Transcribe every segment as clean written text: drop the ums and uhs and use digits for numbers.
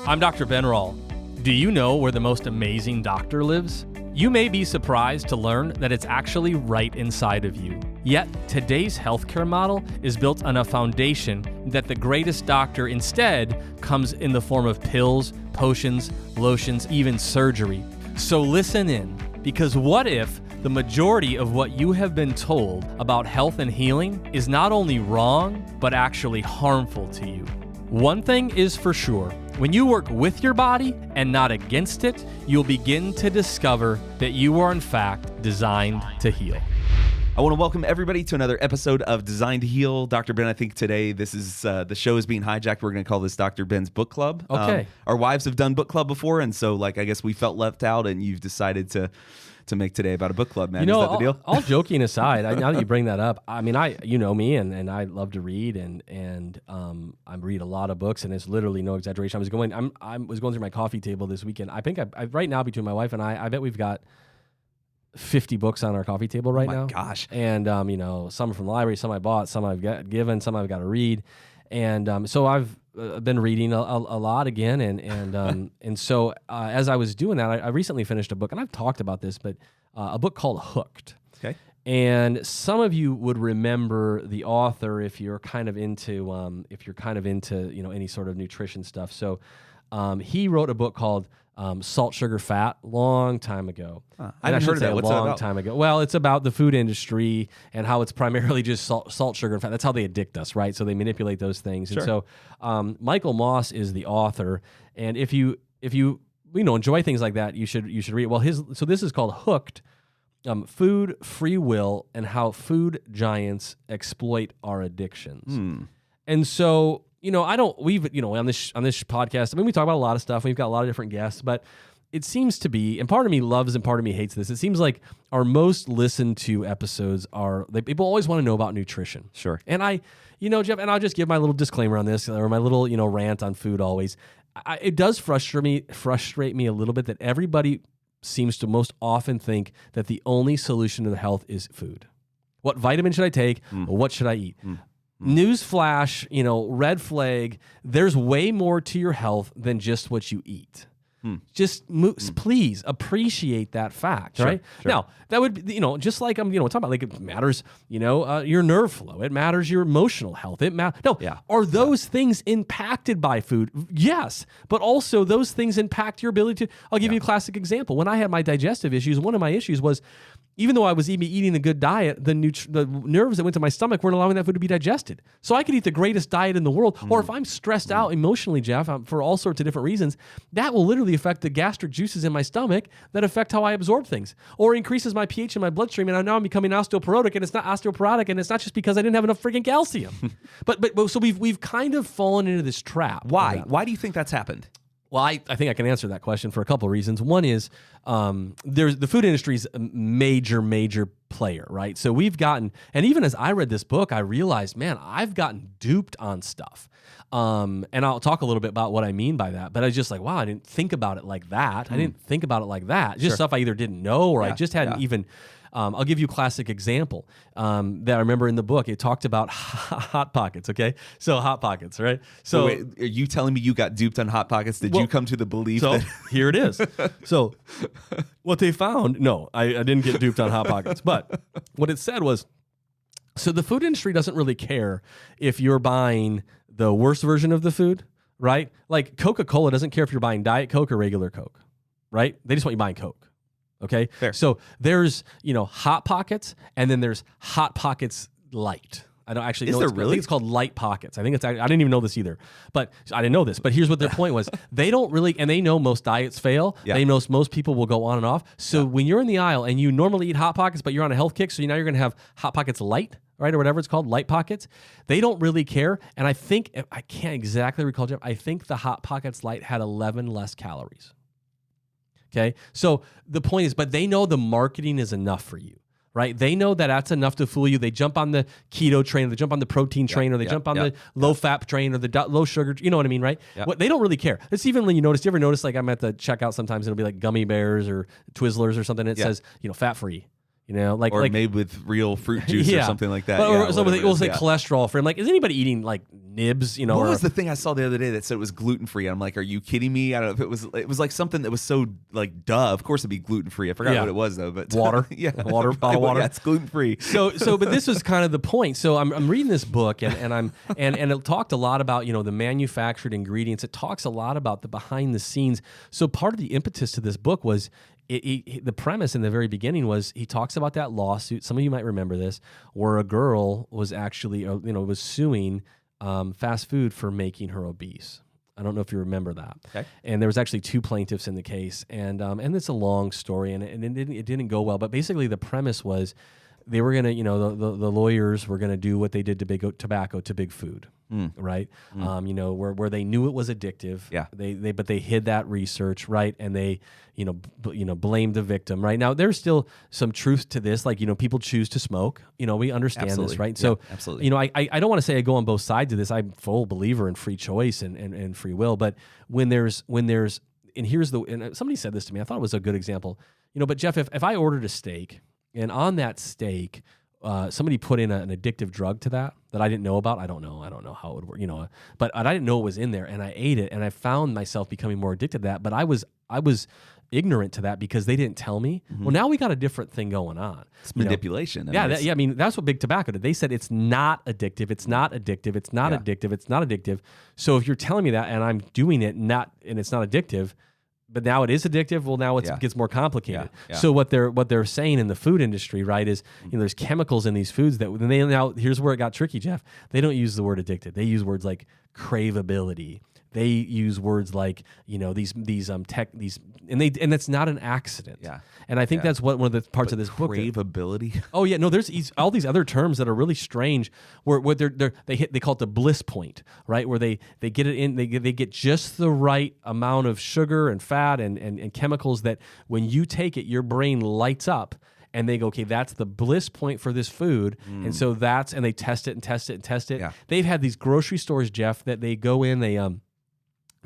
I'm Dr. Ben Rall. Do you know where the most amazing doctor lives? You may be surprised to learn that it's actually right inside of you. Yet, today's healthcare model is built on a foundation that the greatest doctor instead comes in the form of pills, potions, lotions, even surgery. So listen in, because what if the majority of what you have been told about health and healing is not only wrong, but actually harmful to you? One thing is for sure. When you work with your body and not against it, you'll begin to discover that you are in fact designed to heal. I want to welcome everybody to another episode of Designed to Heal. Dr. Ben, I think today this is the show is being hijacked. We're going to call this Dr. Ben's Book Club. Okay. Our wives have done book club before, and so I guess we felt left out, and you've decided to make today about a book club, man. You know, is that the deal? All joking aside, now that you bring that up, I mean, you know me, and I love to read, and I read a lot of books, and it's literally no exaggeration. I was going through my coffee table this weekend. I think I right now between my wife and I bet we've got 50 books on our coffee table right now. Oh my gosh. And, you know, some are from the library, some I bought, some I've got given, some I've got to read. And so I've been reading a lot again. And so as I was doing that, I recently finished a book, and I've talked about this, but a book called Hooked. Okay. And some of you would remember the author if you're kind of into, you know, any sort of nutrition stuff. So he wrote a book called Salt, Sugar, Fat, long time ago. I haven't heard of that. What's that about? Long time ago. Well, it's about the food industry and how it's primarily just salt, sugar, and fat. That's how they addict us, right? So they manipulate those things. Sure. And so Michael Moss is the author. And if you enjoy things like that, you should read it. Well, so this is called Hooked: Food, Free Will, and How Food Giants Exploit Our Addictions. And so, you know, on this podcast, I mean, we talk about a lot of stuff. We've got a lot of different guests, but it seems to be, and part of me loves and part of me hates this. It seems like our most listened to episodes people always want to know about nutrition. Sure. And Jeff, and I'll just give my little disclaimer on this, or my little, rant on food always. It does frustrate me a little bit that everybody seems to most often think that the only solution to the health is food. What vitamin should I take? Or what should I eat? Newsflash, red flag, there's way more to your health than just what you eat. Just please appreciate that fact, right? Sure. Now, that would be, just like I'm, talking about, like, it matters, your nerve flow. It matters your emotional health. Are those things impacted by food? Yes, but also those things impact your ability to, I'll give you a classic example. When I had my digestive issues, one of my issues was, even though I was eating a good diet, the nerves that went to my stomach weren't allowing that food to be digested. So I could eat the greatest diet in the world, or if I'm stressed out emotionally, Jeff, for all sorts of different reasons, that will literally affect the gastric juices in my stomach that affect how I absorb things, or increases my pH in my bloodstream, and now I'm becoming osteoporotic, and it's not osteoporotic, and it's not just because I didn't have enough freaking calcium. but so we've kind of fallen into this trap. Why? Why do you think that's happened? Well, I think I can answer that question for a couple of reasons. One is the food industry is a major player, right? So we've gotten, and even as I read this book, I realized, man, I've gotten duped on stuff. And I'll talk a little bit about what I mean by that. But I was just like, wow, I didn't think about it like that. I didn't think about it like that. Just stuff I either didn't know or I just hadn't even... I'll give you a classic example that I remember in the book. It talked about Hot Pockets, okay? So Hot Pockets, right? So wait, are you telling me you got duped on Hot Pockets? Did you come to the belief that... Here it is. So what they found, no, I didn't get duped on Hot Pockets. But what it said was, so the food industry doesn't really care if you're buying the worst version of the food, right? Like Coca-Cola doesn't care if you're buying Diet Coke or regular Coke, right? They just want you buying Coke. Okay. Fair. So there's, Hot Pockets, and then there's Hot Pockets Light. I don't actually know. Is there really? I think it's called Light Pockets. I didn't even know this either, but I didn't know this. But here's what their point was. They don't really, and they know most diets fail. Yeah. They know most people will go on and off. So when you're in the aisle and you normally eat Hot Pockets, but you're on a health kick, so now you're going to have Hot Pockets Light, right, or whatever it's called, Light Pockets. They don't really care. And I think, I can't exactly recall, Jeff, I think the Hot Pockets Light had 11 less calories. Okay, so the point is, but they know the marketing is enough for you, right? They know that that's enough to fool you. They jump on the keto train, or they jump on the protein train, or they jump on the low-fat train, or the low sugar, you know what I mean, right? What they don't really care. It's even when you ever notice, like I'm at the checkout sometimes, it'll be like gummy bears or Twizzlers or something, and it says, fat-free. You know, like made with real fruit juice or something like that. But, yeah, or so we'll say cholesterol free. I'm like, is anybody eating like nibs? You know, what was the thing I saw the other day that said it was gluten free? I'm like, are you kidding me? I don't know if it was like something that was so like duh. Of course it'd be gluten free. I forgot what it was though. But water, bottled water. Yeah, it's gluten free. So but this was kind of the point. So I'm reading this book and it talked a lot about, you know, the manufactured ingredients. It talks a lot about the behind the scenes. So part of the impetus to this book was. The premise in the very beginning was he talks about that lawsuit. Some of you might remember this, where a girl was actually, was suing fast food for making her obese. I don't know if you remember that. Okay. And there was actually 2 plaintiffs in the case, and it's a long story, and it didn't go well. But basically, the premise was they were gonna, the lawyers were gonna do what they did to big tobacco to big food. Right, where they knew it was addictive. Yeah, but they hid that research, right, and they, blamed the victim. Right now, there's still some truth to this. Like, people choose to smoke. We understand this, right? So, absolutely. I don't want to say I go on both sides of this. I'm a full believer in free choice and free will. But when there's and somebody said this to me. I thought it was a good example. But Jeff, if I ordered a steak and on that steak. Somebody put in an addictive drug to that I didn't know about. I don't know how it would work, but I didn't know it was in there, and I ate it, and I found myself becoming more addicted to that. But I was ignorant to that because they didn't tell me. Mm-hmm. Well, now we got a different thing going on. It's manipulation. I mean, that's what big tobacco did. They said it's not addictive. It's not addictive. It's not addictive. It's not addictive. So if you're telling me that, and I'm doing it, and it's not addictive. But now it is addictive. Well, now it gets more complicated. Yeah. So what they're saying in the food industry, right, is there's chemicals in these foods that now here's where it got tricky, Jeff. They don't use the word addicted. They use words like craveability. They use words like these and that's not an accident. Yeah. And I think that's one of the parts of this book. Craveability. Oh yeah, no. There's all these other terms that are really strange. Where they call it the bliss point, right? Where they get it in, they get just the right amount of sugar and fat and chemicals that when you take it, your brain lights up. And they go, okay, that's the bliss point for this food. And so and they test it and test it and test it. Yeah. They've had these grocery stores, Jeff, that they go in,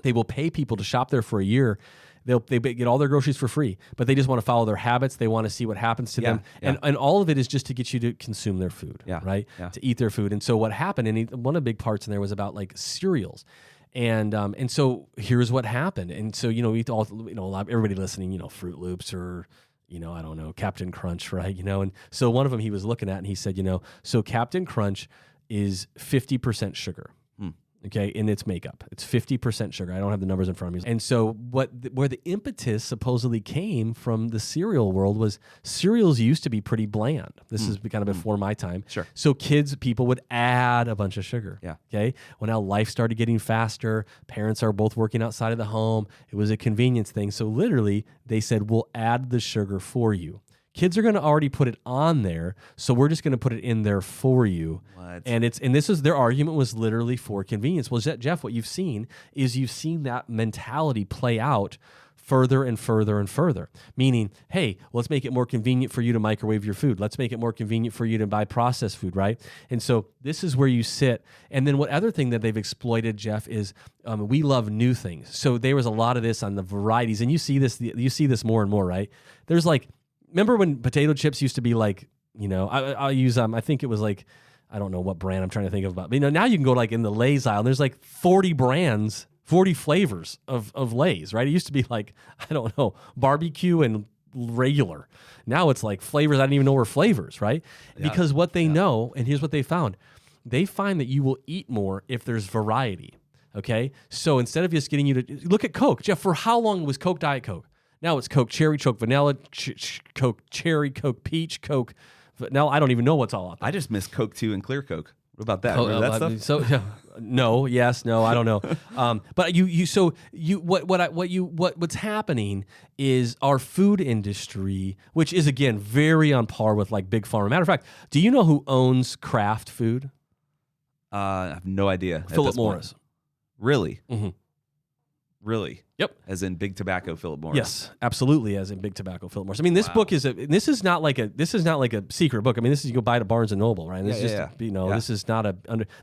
they will pay people to shop there for a year. They get all their groceries for free, but they just want to follow their habits. They want to see what happens to them. Yeah. And all of it is just to get you to consume their food, right? Yeah. To eat their food. And so what happened, and one of the big parts in there was about like cereals. And so here's what happened. And so, everybody listening, Fruit Loops or, I don't know, Captain Crunch, right? And so one of them he was looking at and he said, so Captain Crunch is 50% sugar. Okay, in its makeup. It's 50% sugar. I don't have the numbers in front of me. And so where the impetus supposedly came from the cereal world was cereals used to be pretty bland. This is kind of before my time. Sure. So people would add a bunch of sugar. Yeah. Okay. Well, now life started getting faster. Parents are both working outside of the home. It was a convenience thing. So literally they said, we'll add the sugar for you. Kids are going to already put it on there, so we're just going to put it in there for you. What? And this is their argument was literally for convenience. Well, Jeff, what you've seen that mentality play out further and further and further. Meaning, hey, let's make it more convenient for you to microwave your food. Let's make it more convenient for you to buy processed food, right? And so this is where you sit. And then what other thing that they've exploited, Jeff, is we love new things. So there was a lot of this on the varieties, and you see this more and more, right? There's like. Remember when potato chips used to be like, I'll use, I think it was like, I don't know what brand I'm trying to think of, but now you can go like in the Lay's aisle and there's like 40 brands, 40 flavors of Lay's, right? It used to be like, I don't know, barbecue and regular. Now it's like flavors I didn't even know were flavors, right? Yeah. Because what they know, and here's what they find. They find that you will eat more if there's variety, okay? So instead of just getting you to, look at Coke. Jeff, for how long was Coke Diet Coke? Now it's Coke Cherry, Coke Vanilla, Coke Cherry, Coke Peach, Coke. Now I don't even know what's all up there. I just miss Coke 2 and Clear Coke. What about that? Remember that stuff? So no, yes, no, I don't know. But what's happening is our food industry, which is again very on par with like Big Pharma. Matter of fact, do you know who owns Kraft Food? I have no idea. Philip Morris. Really? Mm-hmm. Really? Yep. As in Big Tobacco, Philip Morris. Yes, absolutely. As in Big Tobacco, Philip Morris. I mean, this book is this is not like a secret book. I mean, this is you go buy it at Barnes and Noble, right? And this this is not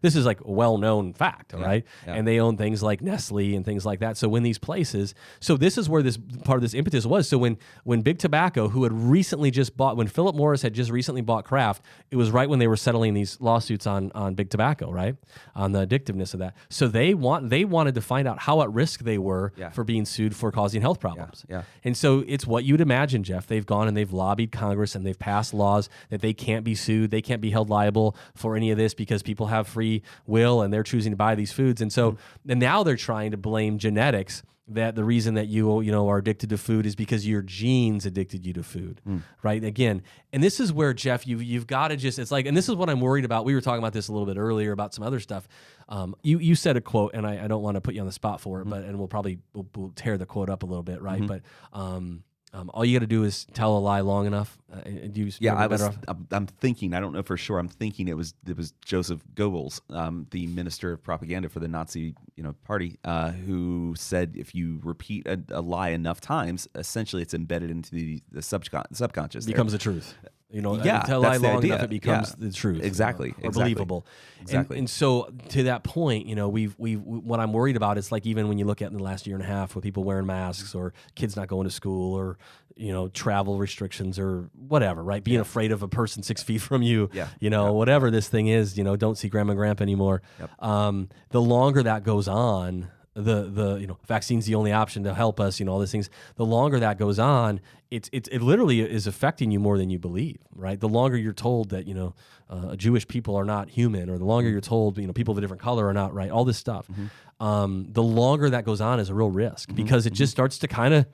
this is like a well-known fact, right? Yeah. And they own things like Nestle and things like that. So when these places, so this is where this part of this impetus was. So when Big Tobacco, who had recently just bought, when Philip Morris had just recently bought Kraft, it was right when they were settling these lawsuits on Big Tobacco, right? On the addictiveness of that. So they wanted to find out how at risk they were for being sued for causing health problems. Yeah. And so it's what you'd imagine, Jeff. They've gone and they've lobbied Congress and they've passed laws that they can't be sued. They can't be held liable for any of this because people have free will and they're choosing to buy these foods. And so and now they're trying to blame genetics, that the reason that you are addicted to food is because your genes addicted you to food, right? Again, and this is where, Jeff, you've got to just, it's like, and this is what I'm worried about. We were talking about this a little bit earlier about some other stuff. You said a quote, and I don't want to put you on the spot for it, but and we'll tear the quote up a little bit, right? But all you got to do is tell a lie long enough. I'm thinking. I don't know for sure. I'm thinking it was Joseph Goebbels, the minister of propaganda for the Nazi party, who said if you repeat a lie enough times, essentially it's embedded into the subconscious. It becomes the truth. Tell a lie long enough, it becomes the truth. Exactly. Or believable. Exactly. And so to that point, we've what I'm worried about is like even when you look at in the last year and a half with people wearing masks or kids not going to school or travel restrictions or whatever, right? Being afraid of a person 6 feet from you, whatever this thing is, don't see grandma and grandpa anymore. Yep. The longer that goes on, the vaccine's the only option to help us, all these things. The longer that goes on, it literally is affecting you more than you believe, right? The longer you're told that Jewish people are not human, or the longer you're told people of a different color are not right, all this stuff. The longer that goes on is a real risk because it just starts to kind of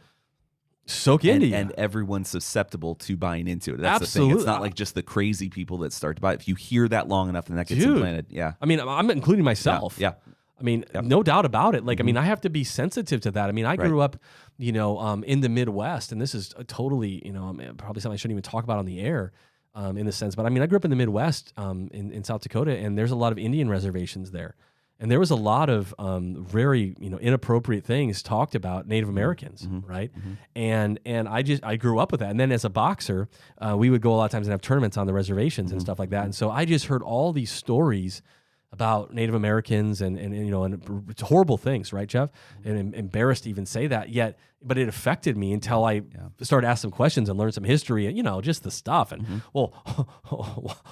soak into you, and everyone's susceptible to buying into it. That's Absolutely. the thing. It's not like just the crazy people that start to buy it. If you hear that long enough, then that gets implanted. Yeah, I mean, I'm including myself. Yeah. I mean, no doubt about it. Like, I mean, I have to be sensitive to that. I mean, I grew up, in the Midwest, and this is totally, probably something I shouldn't even talk about on the air, in the sense. But I mean, I grew up in the Midwest, in South Dakota, and there's a lot of Indian reservations there, and there was a lot of very, inappropriate things talked about Native Americans, right? And I grew up with that. And then as a boxer, we would go a lot of times and have tournaments on the reservations and stuff like that. And so I just heard all these stories about Native Americans and horrible things, right, Jeff? And embarrassed to even say that yet, but it affected me until I started to ask some questions and learn some history and, just the stuff. And well,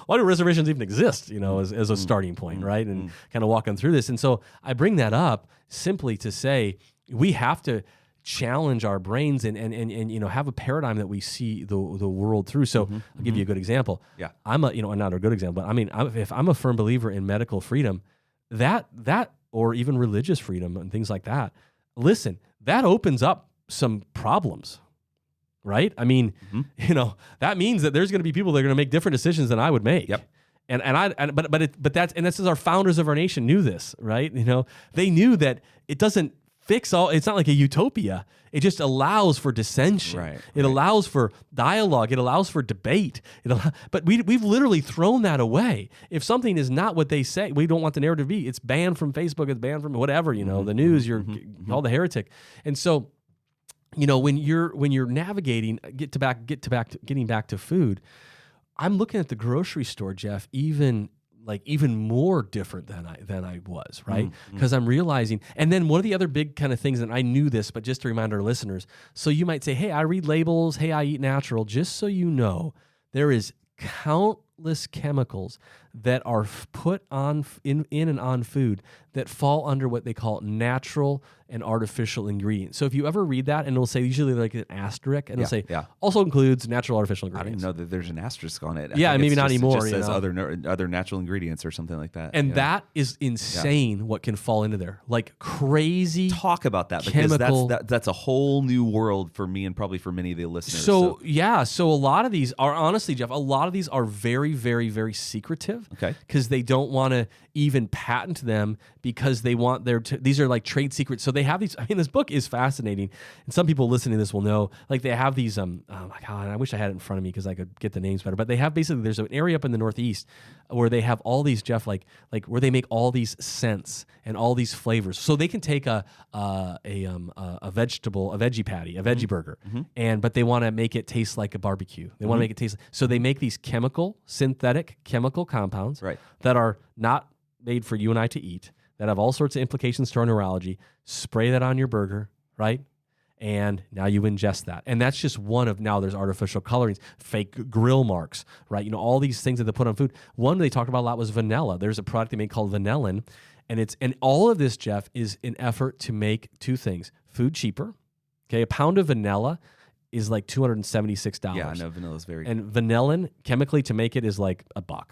why do reservations even exist, as a starting point, right? And kind of walking through this. And so I bring that up simply to say we have to challenge our brains and have a paradigm that we see the world through. So I'll give you a good example. Yeah, I'm not a good example, but I mean, if I'm a firm believer in medical freedom, that or even religious freedom and things like that, listen, that opens up some problems, right? I mean, that means that there's going to be people that are going to make different decisions than I would make. Yep. But that's our founders of our nation knew this, right? They knew that it doesn't fix all. It's not like a utopia. It just allows for dissension. Right. It allows for dialogue. It allows for debate. But we've literally thrown that away. If something is not what they say, we don't want the narrative to be. It's banned from Facebook. It's banned from whatever. The news. You're called a heretic. And so, when you're navigating, getting back to food. I'm looking at the grocery store, Jeff, even more different than I was, right? Because I'm realizing, and then one of the other big kind of things, and I knew this, but just to remind our listeners, so you might say, hey, I read labels, hey, I eat natural, just so you know, there is countless chemicals that are put on in and on food that fall under what they call natural and artificial ingredients. So if you ever read that, and it'll say usually like an asterisk, and it'll say also includes natural artificial ingredients. I didn't know that there's an asterisk on it. Maybe not anymore. It just says other natural ingredients or something like that. And that is insane what can fall into there. Like crazy. Talk about that, because that's a whole new world for me and probably for many of the listeners. So a lot of these are, honestly, Jeff, very very, very, very secretive. Okay. Because they don't want to even patent them because they want these are like trade secrets. So they have these. I mean, this book is fascinating, and some people listening to this will know. Like they have these. Oh my God, I wish I had it in front of me because I could get the names better. But they have basically there's an area up in the Northeast where they have all these, Jeff, like where they make all these scents and all these flavors. So they can take a veggie patty, a veggie burger, but they want to make it taste like a barbecue. They want to make it taste. So they make these synthetic chemical compounds that are not made for you and I to eat, that have all sorts of implications to our neurology. Spray that on your burger, right? And now you ingest that. And that's just one of, now there's artificial colorings, fake grill marks, right? You know, all these things that they put on food. One they talked about a lot was vanilla. There's a product they make called vanillin. And all of this, Jeff, is an effort to make two things. Food cheaper. Okay, a pound of vanilla is like $276. Yeah, I know vanilla's very... And vanillin, chemically to make it, is like $1.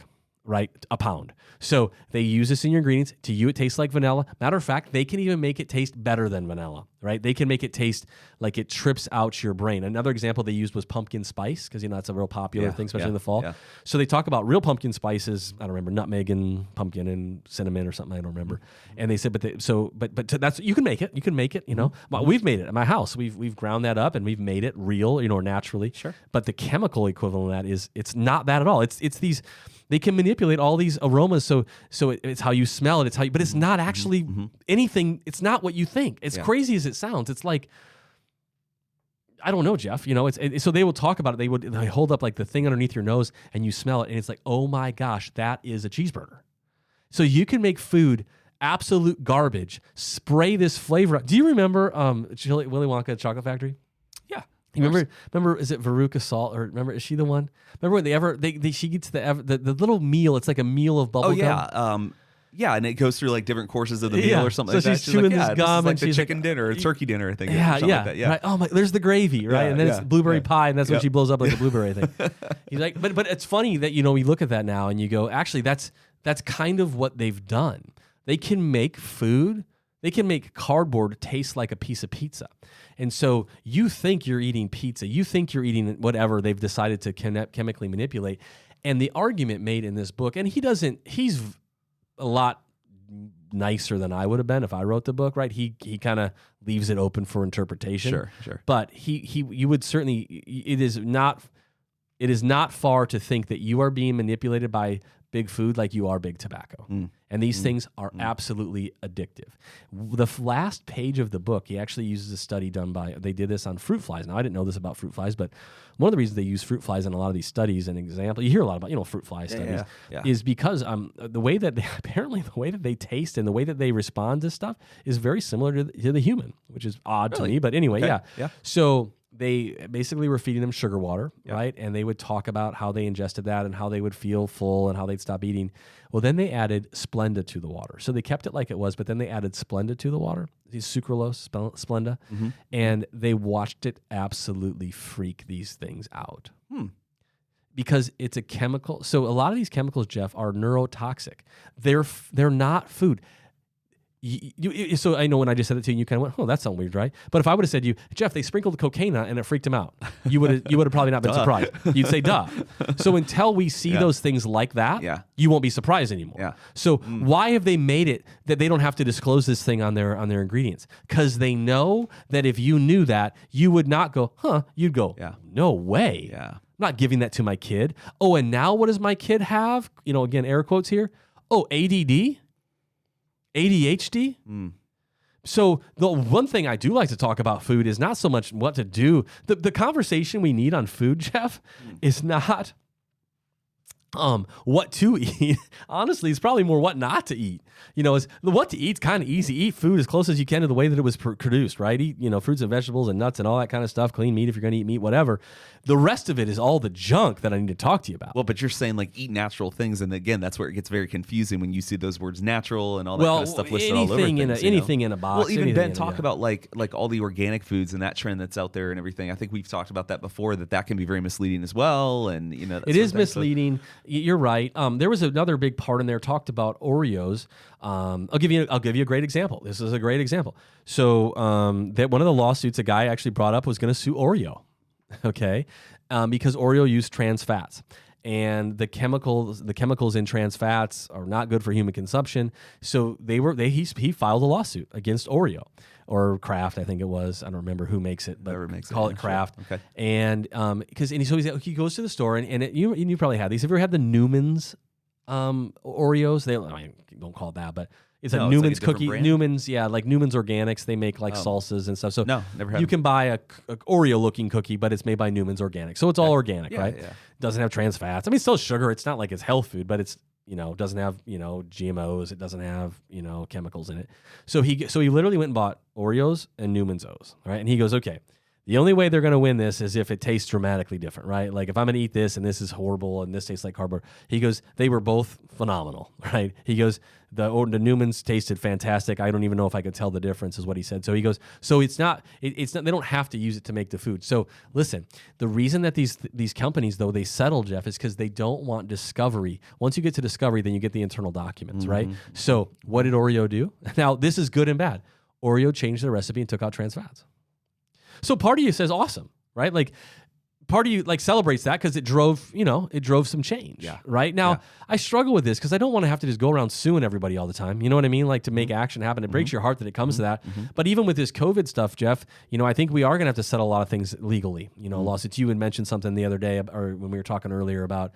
Right? A pound. So they use this in your ingredients. To you, it tastes like vanilla. Matter of fact, they can even make it taste better than vanilla, right? They can make it taste like it trips out your brain. Another example they used was pumpkin spice, because, you know, that's a real popular thing, especially in the fall. Yeah. So they talk about real pumpkin spices. I don't remember, nutmeg and pumpkin and cinnamon or something. I don't remember. And they said, but that's, you can make it. You can make it, you know. Well, we've made it at my house. We've ground that up and we've made it real, you know, naturally. Sure. But the chemical equivalent of that is, it's not that at all. It's these... They can manipulate all these aromas, so it's how you smell it. It's how, but it's not actually anything. It's not what you think. As crazy as it sounds, it's like, I don't know, Jeff. You know, so they will talk about it. They hold up like the thing underneath your nose, and you smell it, and it's like, oh my gosh, that is a cheeseburger. So you can make food absolute garbage. Spray this flavor. Do you remember Willy Wonka Chocolate Factory? You remember? Is it Veruca Salt, or remember? Is she the one? Remember when she gets the little meal? It's like a meal of bubble gum. Yeah, and it goes through like different courses of the meal or something. So like she's chewing this gum, like and the she's chicken dinner, or turkey dinner, I think. Like that. Right. Oh my, there's the gravy, right? And then it's blueberry pie, and that's when she blows up like a blueberry thing. He's like, but it's funny that, you know, we look at that now and you go, actually, that's kind of what they've done. They can make food. They can make cardboard taste like a piece of pizza. And so you think you're eating pizza. You think you're eating whatever they've decided to chemically manipulate. And the argument made in this book, and he's a lot nicer than I would have been if I wrote the book, right? He kind of leaves it open for interpretation. Sure. But you would certainly, it is not far to think that you are being manipulated by big food like you are big tobacco. And these things are absolutely addictive. The last page of the book, he actually uses a study they did this on fruit flies. Now, I didn't know this about fruit flies, but one of the reasons they use fruit flies in a lot of these studies, an example, you hear a lot about, you know, fruit fly studies, is because the way that they taste and the way that they respond to stuff is very similar to the human, which is odd to me, but anyway, yeah. So they basically were feeding them sugar water, right? And they would talk about how they ingested that and how they would feel full and how they'd stop eating. Well, then they added Splenda to the water. So they kept it like it was, but then they added Splenda to the water, these sucralose, Splenda, and they watched it absolutely freak these things out. Because it's a chemical. So a lot of these chemicals, Jeff, are neurotoxic. They're not food. So I know when I just said it to you, you kind of went, "Oh, that sounds weird, right?" But if I would have said to you, Jeff, they sprinkled cocaine on it and it freaked him out, you would have probably not been surprised. You'd say, "Duh." So until we see those things like that, you won't be surprised anymore. Yeah. So why have they made it that they don't have to disclose this thing on their ingredients? Because they know that if you knew that, you would not go, "Huh?" You'd go, "No way." Yeah. I'm not giving that to my kid. Oh, and now what does my kid have? You know, again, air quotes here. Oh, ADD. ADHD? So the one thing I do like to talk about food is not so much what to do. The conversation we need on food, Jeff, is not what to eat. Honestly, it's probably more what not to eat. You know, the what to eat's kind of easy. Eat food as close as you can to the way that it was produced, right? Eat, you know, fruits and vegetables and nuts and all that kind of stuff. Clean meat if you're going to eat meat, whatever. The rest of it is all the junk that I need to talk to you about. Well, but you're saying like eat natural things, and again, that's where it gets very confusing when you see those words natural and all that kind of stuff listed all over things. Anything in a box. Well, even Ben, talk about like all the organic foods and that trend that's out there and everything. I think we've talked about that before, that can be very misleading as well. And you know, it is misleading. You're right. There was another big part in there talked about Oreos. I'll give you a great example. This is a great example. So that one of the lawsuits a guy actually brought up was going to sue Oreo, okay, because Oreo used trans fats. and the chemicals in trans fats are not good for human consumption. So he filed a lawsuit against Oreo or Kraft, I think it was. I don't remember who makes it, but call it Kraft. Sure. Okay. And he goes to the store and you probably had these. Have you ever had the Newman's Oreos? Don't call it that, but it's a Newman's cookie. Newman's, like Newman's Organics. They make like salsas and stuff. So no, never had. You can buy a Oreo looking cookie, but it's made by Newman's Organic. So it's all organic, right? Yeah. Doesn't have trans fats. I mean, it's still sugar. It's not like it's health food, but it's doesn't have GMOs. It doesn't have chemicals in it. So he literally went and bought Oreos and Newman's O's, right? And he goes, okay, the only way they're going to win this is if it tastes dramatically different, right? Like if I'm going to eat this and this is horrible and this tastes like cardboard. He goes, they were both phenomenal, right? He goes, the Newman's tasted fantastic. I don't even know if I could tell the difference, is what he said. So he goes, so it's not. They don't have to use it to make the food. So listen, the reason that these companies though they settle, Jeff, is because they don't want discovery. Once you get to discovery, then you get the internal documents, right? So what did Oreo do? Now this is good and bad. Oreo changed the recipe and took out trans fats. So part of you says awesome, right? Like part of you like celebrates that because it drove some change, right? Now I struggle with this because I don't want to have to just go around suing everybody all the time. You know what I mean? Like to make action happen. It breaks your heart that it comes to that. But even with this COVID stuff, Jeff, I think we are going to have to settle a lot of things legally. Lawsuits. You had mentioned something the other day, or when we were talking earlier about,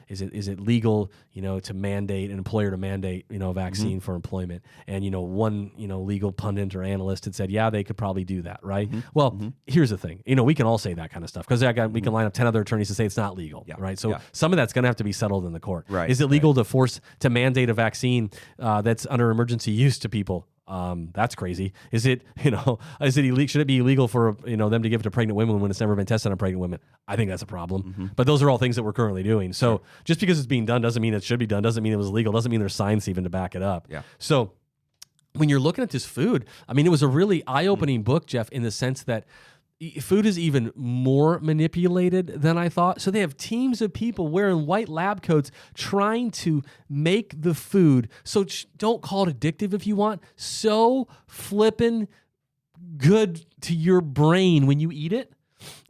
is it legal, to mandate an employer to mandate, a vaccine for employment? And one legal pundit or analyst had said, they could probably do that, right? Well, here's the thing. We can all say that kind of stuff because we can line up 10 other attorneys to say it's not legal, right? So some of that's going to have to be settled in the court. Right, is it legal to mandate a vaccine that's under emergency use to people? That's crazy. Is it is it illegal? Should it be illegal for them to give it to pregnant women when it's never been tested on pregnant women? I think that's a problem. But those are all things that we're currently doing. So just because it's being done doesn't mean it should be done. Doesn't mean it was legal. Doesn't mean there's science even to back it up. Yeah. So when you're looking at this food, I mean, it was a really eye-opening book, Jeff, in the sense that food is even more manipulated than I thought. So they have teams of people wearing white lab coats trying to make the food. So don't call it addictive if you want. So flippin' good to your brain when you eat it.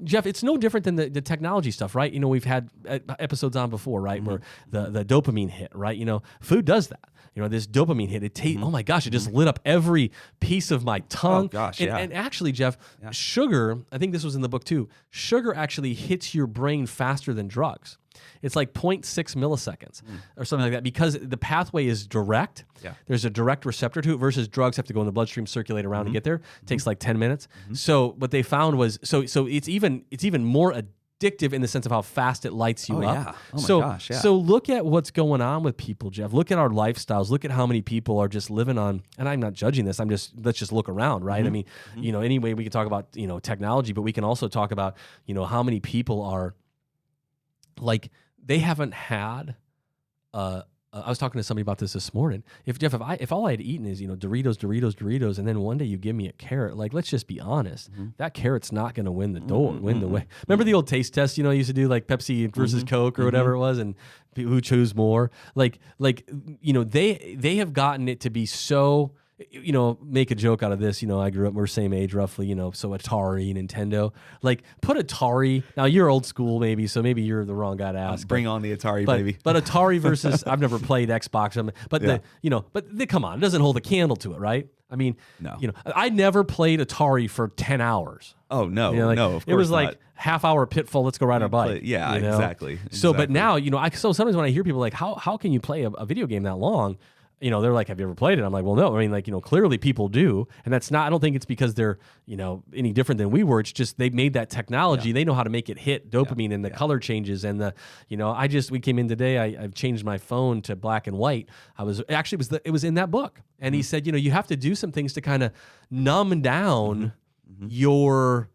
Jeff, it's no different than the technology stuff, right? We've had episodes on before, right, where the dopamine hit, right? Food does that. This dopamine hit, oh my gosh, it just lit up every piece of my tongue. Oh gosh, and actually, Jeff, sugar, I think this was in the book too, sugar actually hits your brain faster than drugs. It's like 0.6 milliseconds or something like that because the pathway is direct. Yeah. There's a direct receptor to it versus drugs have to go in the bloodstream, circulate around to get there. It takes like 10 minutes. So what they found was, so it's even more addictive in the sense of how fast it lights you up. Yeah. Oh my gosh, yeah. So look at what's going on with people, Jeff. Look at our lifestyles. Look at how many people are just living on, and I'm not judging this. Let's just look around, right? I mean, anyway, we can talk about, technology, but we can also talk about, how many people are like, they haven't had, I was talking to somebody about this morning. If all I had eaten is, Doritos, and then one day you give me a carrot, like, let's just be honest, that carrot's not going to win the way. Remember the old taste test, I used to do like Pepsi versus Coke or whatever it was, and who chose more? Like, they have gotten it to be so, make a joke out of this. We're same age roughly, so Atari, Nintendo. Like, put Atari, now you're old school maybe, so maybe you're the wrong guy to ask. Bring on the Atari, baby. But Atari versus, I've never played Xbox, but come on, it doesn't hold a candle to it, right? I mean, no. I never played Atari for 10 hours. Oh, no, no, of course it was not. like half-hour Pitfall, let's go ride our bike. Yeah, exactly. So, but now, so sometimes when I hear people like, how can you play a video game that long? They're like, have you ever played it? I'm like, well, no. I mean, clearly people do. And that's not, I don't think it's because they're, any different than we were. It's just they made that technology. Yeah. They know how to make it hit dopamine and the color changes. And we came in today, I've changed my phone to black and white. It was in that book. And he said, you have to do some things to kind of numb down your,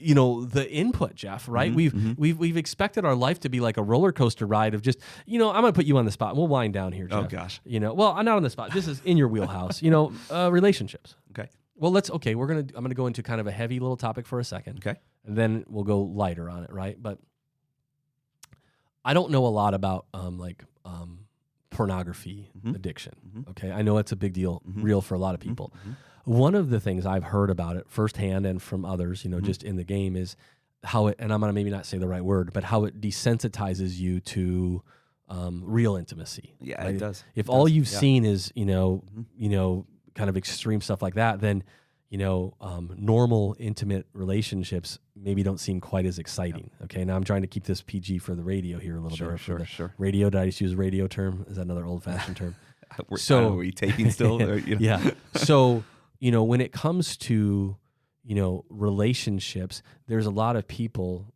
the input, Jeff, right? We've expected our life to be like a roller coaster ride of just, I'm going to put you on the spot. We'll wind down here, Jeff. Oh gosh. Well, I'm not on the spot. This is in your wheelhouse, relationships. Okay. Well, I'm going to go into kind of a heavy little topic for a second. Okay. And then we'll go lighter on it, right? But I don't know a lot about pornography addiction. Okay. I know it's a big deal, real for a lot of people. One of the things I've heard about it firsthand and from others, just in the game is how it, and I'm gonna maybe not say the right word, but how it desensitizes you to real intimacy. Yeah, right? it does. If It all does. you've Yeah. seen is kind of extreme stuff like that, then normal intimate relationships maybe don't seem quite as exciting. Okay, now I'm trying to keep this PG for the radio here a little bit. Sure. Radio. Did I just use radio term? Is that another old-fashioned term? Are we taping still? Or, Yeah. So, when it comes to, relationships, there's a lot of people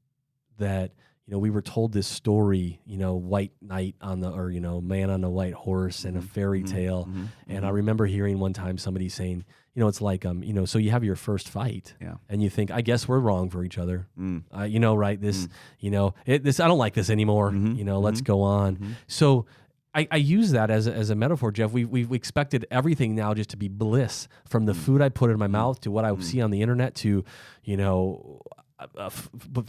that, we were told this story, white knight man on a white horse and a fairy tale. And I remember hearing one time somebody saying, it's like, so you have your first fight and you think, I guess we're wrong for each other. Right. This, I don't like this anymore. Let's go on. So I use that as a metaphor, Jeff. We've expected everything now just to be bliss, from the food I put in my mouth to what I see on the internet to, a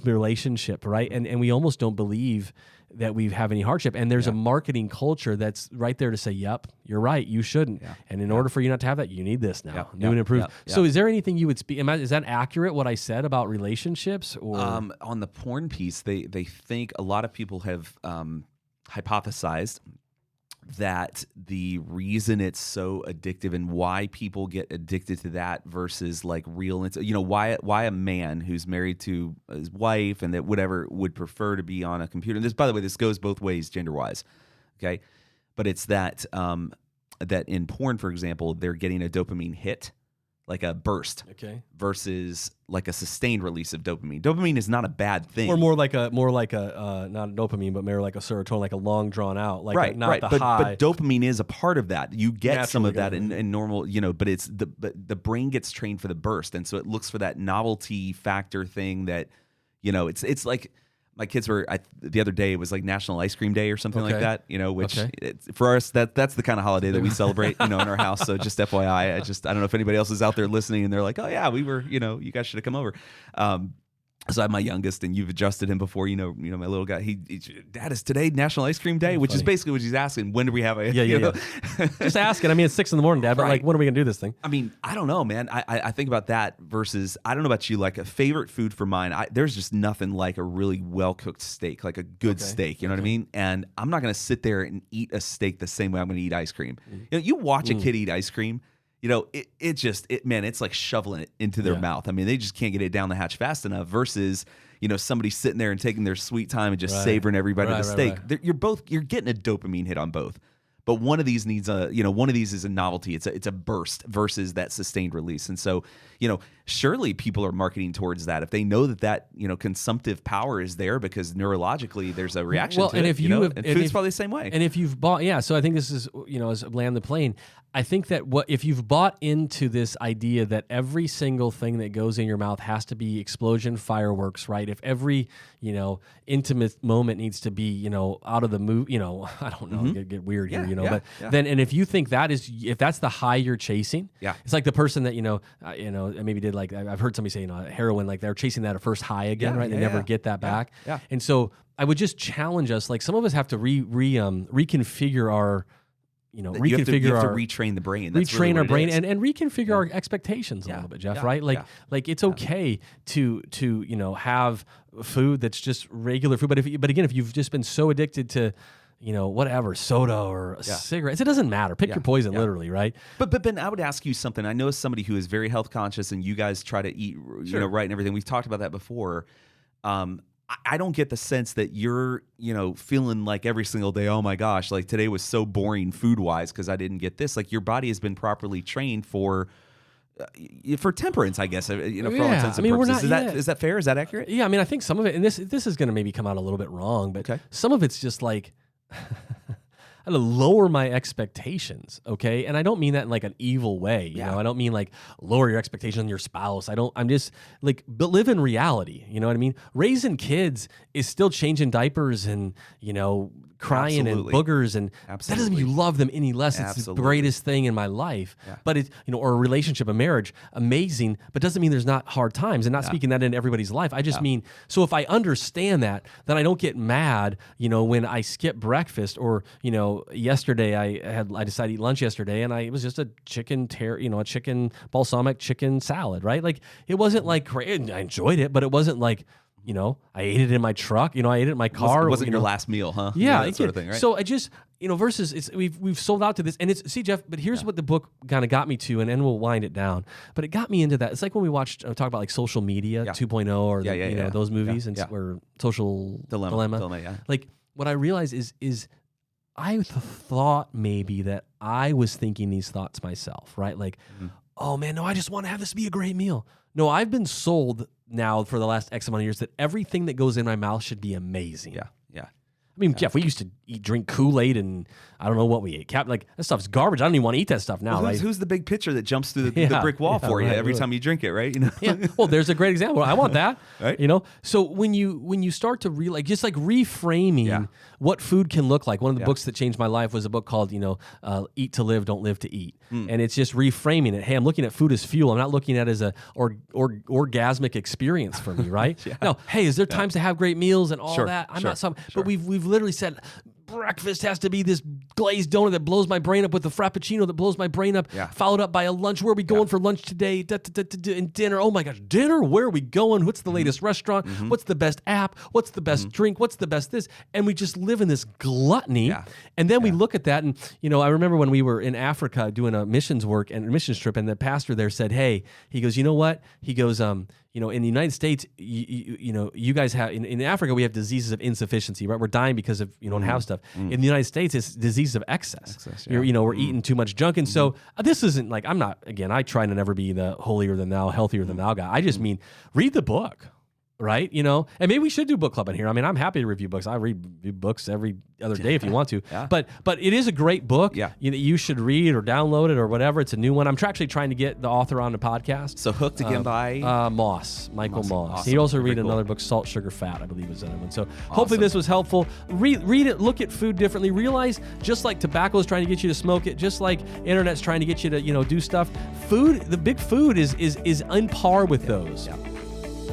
relationship, right? And we almost don't believe that we have any hardship. And there's a marketing culture that's right there to say, yep, you're right, you shouldn't. And in order for you not to have that, you need this now, new and improved. So is there anything you would speak, is that accurate what I said about relationships? Or on the porn piece, they think a lot of people have hypothesized that the reason it's so addictive and why people get addicted to that versus like real, why a man who's married to his wife and that whatever would prefer to be on a computer. And this, by the way, this goes both ways gender wise. Okay. But it's that, that in porn, for example, they're getting a dopamine hit, like a burst, versus like a sustained release of dopamine. Dopamine is not a bad thing, or more like a not dopamine, but more like a serotonin, like a long drawn out, like right. The but, high. But dopamine is a part of that. You get Naturally some of that dopamine. in normal, but it's the brain gets trained for the burst, and so it looks for that novelty factor thing that, it's like. My kids were the other day. It was like National Ice Cream Day or something like that. Which for us that's the kind of holiday that we celebrate. In our house. So just FYI, I don't know if anybody else is out there listening and they're like, oh yeah, we were. You guys should have come over. So I have my youngest, and you've adjusted him before. My little guy. Dad, is today National Ice Cream Day? Which is basically what he's asking. When do we have a? Just asking. I mean, it's 6 a.m, Dad. But like, when are we gonna do this thing? I mean, I don't know, man. I think about that versus, I don't know about you. Like a favorite food for mine. There's just nothing like a really well cooked steak, like a good steak. You know what I mean? And I'm not gonna sit there and eat a steak the same way I'm gonna eat ice cream. You watch a kid eat ice cream. It's like shoveling it into their mouth. I mean, they just can't get it down the hatch fast enough versus, somebody sitting there and taking their sweet time and just savoring every bite of the steak. You're getting a dopamine hit on both. But one of these needs one of these is a novelty. It's a burst versus that sustained release. And so, surely people are marketing towards that if they know that consumptive power is there because neurologically there's a reaction to and it. If you and food's probably the same way. And if you've bought, so I think this is, as land the plane. I think that if you've bought into this idea that every single thing that goes in your mouth has to be explosion fireworks, right? If every, intimate moment needs to be, out of the mood, I don't know, get weird here, but then, and if you think if that's the high you're chasing, it's like the person that, maybe did like, I've heard somebody say, heroin, like they're chasing that first high again, right? They never get that back. And so I would just challenge us, like some of us have to reconfigure our, you have to retrain the brain. That's retrain really our brain is. and reconfigure our expectations a little bit, Jeff. Right? Like it's okay to have food that's just regular food. But again, if you've just been so addicted to whatever soda or cigarettes, it doesn't matter. Pick your poison, literally, right? But Ben, I would ask you something. I know as somebody who is very health conscious, and you guys try to eat right and everything. We've talked about that before. I don't get the sense that you're, feeling like every single day, oh my gosh, like today was so boring food-wise because I didn't get this. Like your body has been properly trained for temperance, I guess, for all intents and purposes. Is that fair? Is that accurate? Yeah, I mean, I think some of it, and this is going to maybe come out a little bit wrong, but some of it's just like... I had to lower my expectations, okay? And I don't mean that in like an evil way, you know? I don't mean like lower your expectations on your spouse. I'm just like, but live in reality, you know what I mean? Raising kids is still changing diapers and, crying and boogers, and that doesn't mean you love them any less. It's the greatest thing in my life. But it's, or a relationship, a marriage, amazing, but doesn't mean there's not hard times, and not speaking that into everybody's life. I just mean, so if I understand that, then I don't get mad, when I skip breakfast, or, yesterday I decided to eat lunch yesterday, and it was just a chicken a chicken balsamic chicken salad, right? Like it wasn't like I enjoyed it, but it wasn't like, I ate it in my truck. I ate it in my car. It wasn't your last meal, huh? Yeah, that sort of thing, right? So I just, versus we've sold out to this, and see, Jeff. But here's what the book kind of got me to, and we'll wind it down. But it got me into that. It's like when we watched talk about like Social Media 2.0 or those movies and or Social Dilemma. Yeah. Like what I realized is I thought maybe that I was thinking these thoughts myself, right? Like, oh man, no, I just want to have this be a great meal. No, I've been sold now for the last X amount of years that everything that goes in my mouth should be amazing. Yeah. I mean, Jeff, we used to drink Kool-Aid and I don't know what we ate. Like, that stuff's garbage. I don't even want to eat that stuff now, right? Who's the big pitcher that jumps through the brick wall for you every time you drink it, right? Yeah. Well, there's a great example. I want that. Right. So when you start to realize, just like reframing what food can look like. One of the books that changed my life was a book called, Eat to Live, Don't Live to Eat. And it's just reframing it. Hey, I'm looking at food as fuel. I'm not looking at it as a orgasmic experience for me, right? No, hey, is there times to have great meals and all that? I'm not some, but we've literally said breakfast has to be this glazed donut that blows my brain up with a frappuccino that blows my brain up, followed up by a lunch. Where are we going for lunch today? And dinner. Oh my gosh, dinner? Where are we going? What's the latest restaurant? What's the best app? What's the best drink? What's the best this? And we just live in this gluttony. And then we look at that, and I remember when we were in Africa doing a missions work and a missions trip, and the pastor there said, "Hey," he goes, "You know what?" He goes, in the United States, you guys have in Africa we have diseases of insufficiency, right? We're dying because of don't have stuff. In the United States, it's diseases of excess. We're eating too much junk, and so this isn't like I'm not. Again, I try to never be the holier than thou, healthier than thou guy. I just mean read the book. Right, and maybe we should do book club in here. I mean, I'm happy to review books. I read books every other day if you want to. But it is a great book. You should read or download it or whatever. It's a new one. I'm actually trying to get the author on the podcast. So Hooked again by Michael Moss. Awesome. He also read another book, Salt, Sugar, Fat, I believe is another one. So hopefully this was helpful. Read it. Look at food differently. Realize just like tobacco is trying to get you to smoke it, just like internet's trying to get you to do stuff. Food, the big food is on par with those.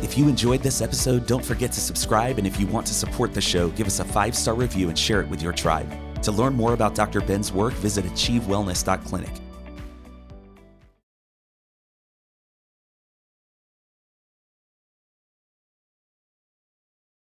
If you enjoyed this episode, don't forget to subscribe, and if you want to support the show, give us a 5-star review and share it with your tribe. To learn more about Dr. Ben's work, visit achievewellness.clinic.